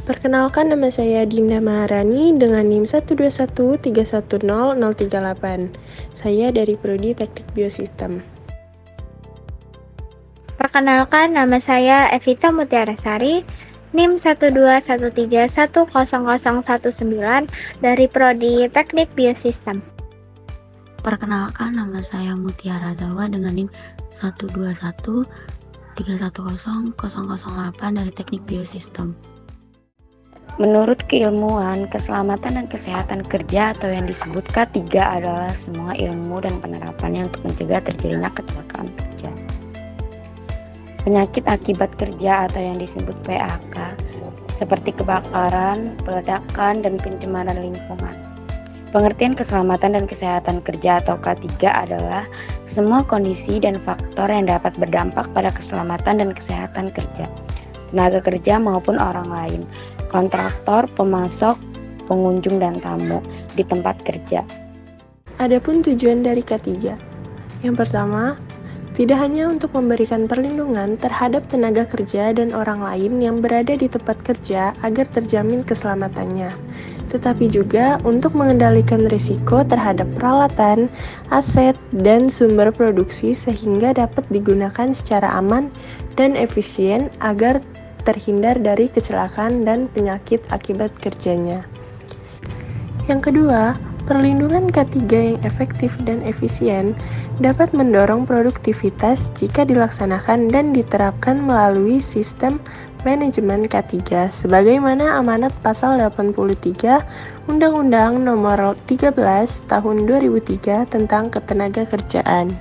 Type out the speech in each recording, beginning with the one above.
Perkenalkan, nama saya Dinda Maharani dengan NIM 121310038. Saya dari Prodi Teknik Biosistem. Perkenalkan, nama saya Evita Mutiarasari, NIM 121310019 dari Prodi Teknik Biosistem. Perkenalkan, nama saya Mutiara Zawa dengan NIM 121310008 dari Teknik Biosistem. Menurut keilmuan, keselamatan dan kesehatan kerja atau yang disebut K3 adalah semua ilmu dan penerapannya untuk mencegah terjadinya kecelakaan kerja. Penyakit akibat kerja atau yang disebut PAK, seperti kebakaran, peledakan, dan pencemaran lingkungan. Pengertian keselamatan dan kesehatan kerja atau K3 adalah semua kondisi dan faktor yang dapat berdampak pada keselamatan dan kesehatan kerja, tenaga kerja maupun orang lain, kontraktor, pemasok, pengunjung, dan tamu di tempat kerja. Adapun tujuan dari K3. Yang pertama, tidak hanya untuk memberikan perlindungan terhadap tenaga kerja dan orang lain yang berada di tempat kerja agar terjamin keselamatannya, tetapi juga untuk mengendalikan risiko terhadap peralatan, aset, dan sumber produksi sehingga dapat digunakan secara aman dan efisien agar terhindar dari kecelakaan dan penyakit akibat kerjanya. Yang kedua, perlindungan K3 yang efektif dan efisien dapat mendorong produktivitas jika dilaksanakan dan diterapkan melalui sistem manajemen K3 sebagaimana amanat pasal 83 Undang-Undang Nomor 13 Tahun 2003 tentang Ketenagakerjaan.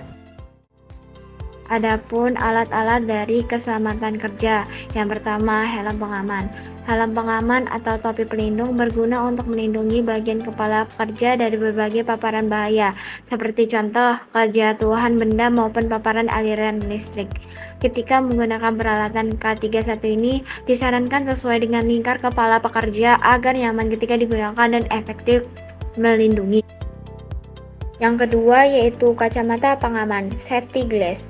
Adapun alat-alat dari keselamatan kerja. Yang pertama, helm pengaman. Helm pengaman atau topi pelindung berguna untuk melindungi bagian kepala pekerja dari berbagai paparan bahaya, seperti contoh kejatuhan benda maupun paparan aliran listrik. Ketika menggunakan peralatan K31 ini, disarankan sesuai dengan lingkar kepala pekerja agar nyaman ketika digunakan dan efektif melindungi. Yang kedua yaitu kacamata pengaman, safety glass.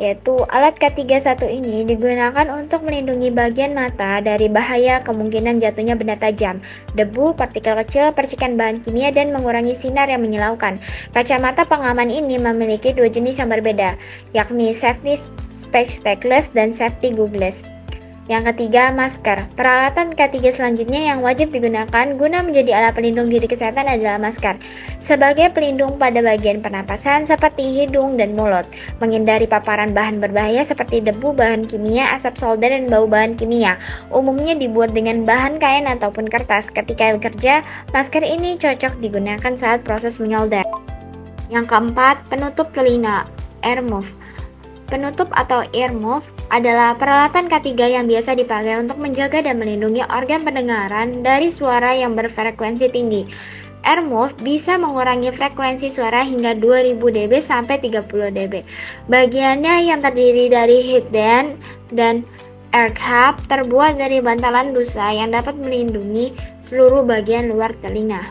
Yaitu alat K31 ini digunakan untuk melindungi bagian mata dari bahaya kemungkinan jatuhnya benda tajam, debu, partikel kecil, percikan bahan kimia, dan mengurangi sinar yang menyilaukan. Kacamata pengaman ini memiliki dua jenis yang berbeda, yakni safety spectacles dan safety goggles. Yang ketiga, masker. Peralatan K3 selanjutnya yang wajib digunakan guna menjadi alat pelindung diri kesehatan adalah masker. Sebagai pelindung pada bagian pernapasan seperti hidung dan mulut, menghindari paparan bahan berbahaya seperti debu, bahan kimia, asap solder, dan bau bahan kimia. Umumnya dibuat dengan bahan kain ataupun kertas. Ketika bekerja, masker ini cocok digunakan saat proses menyolder. Yang keempat, penutup telinga, earmuff. Penutup atau earmuff adalah peralatan K3 yang biasa dipakai untuk menjaga dan melindungi organ pendengaran dari suara yang berfrekuensi tinggi. Earmuff bisa mengurangi frekuensi suara hingga 2000 dB sampai 30 dB. Bagiannya yang terdiri dari headband dan ear cup terbuat dari bantalan busa yang dapat melindungi seluruh bagian luar telinga.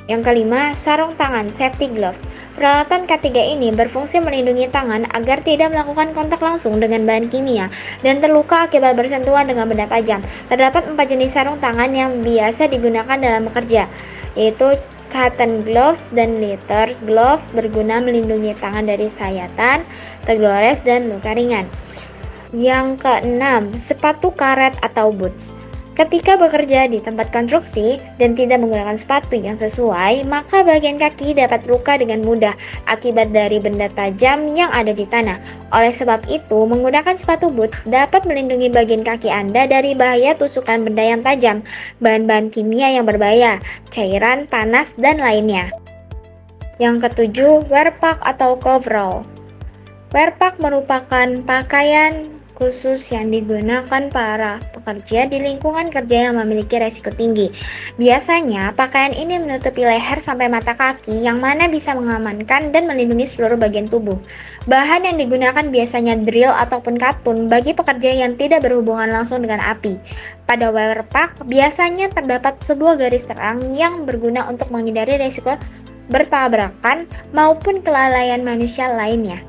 Yang kelima, sarung tangan, safety gloves. Peralatan K3 ini berfungsi melindungi tangan agar tidak melakukan kontak langsung dengan bahan kimia dan terluka akibat bersentuhan dengan benda tajam. Terdapat 4 jenis sarung tangan yang biasa digunakan dalam bekerja, yaitu cotton gloves dan leathers gloves berguna melindungi tangan dari sayatan, tergores, dan luka ringan. Yang keenam, sepatu karet atau boots. Ketika bekerja di tempat konstruksi dan tidak menggunakan sepatu yang sesuai, maka bagian kaki dapat luka dengan mudah akibat dari benda tajam yang ada di tanah. Oleh sebab itu, menggunakan sepatu boots dapat melindungi bagian kaki Anda dari bahaya tusukan benda yang tajam, bahan-bahan kimia yang berbahaya, cairan, panas, dan lainnya. Yang ketujuh, wear pack atau coverall. Wear pack merupakan pakaian khusus yang digunakan para pekerja di lingkungan kerja yang memiliki resiko tinggi. Biasanya, pakaian ini menutupi leher sampai mata kaki yang mana bisa mengamankan dan melindungi seluruh bagian tubuh. Bahan yang digunakan biasanya drill ataupun katun bagi pekerja yang tidak berhubungan langsung dengan api. Pada wear pack, biasanya terdapat sebuah garis terang yang berguna untuk menghindari resiko bertabrakan maupun kelalaian manusia lainnya.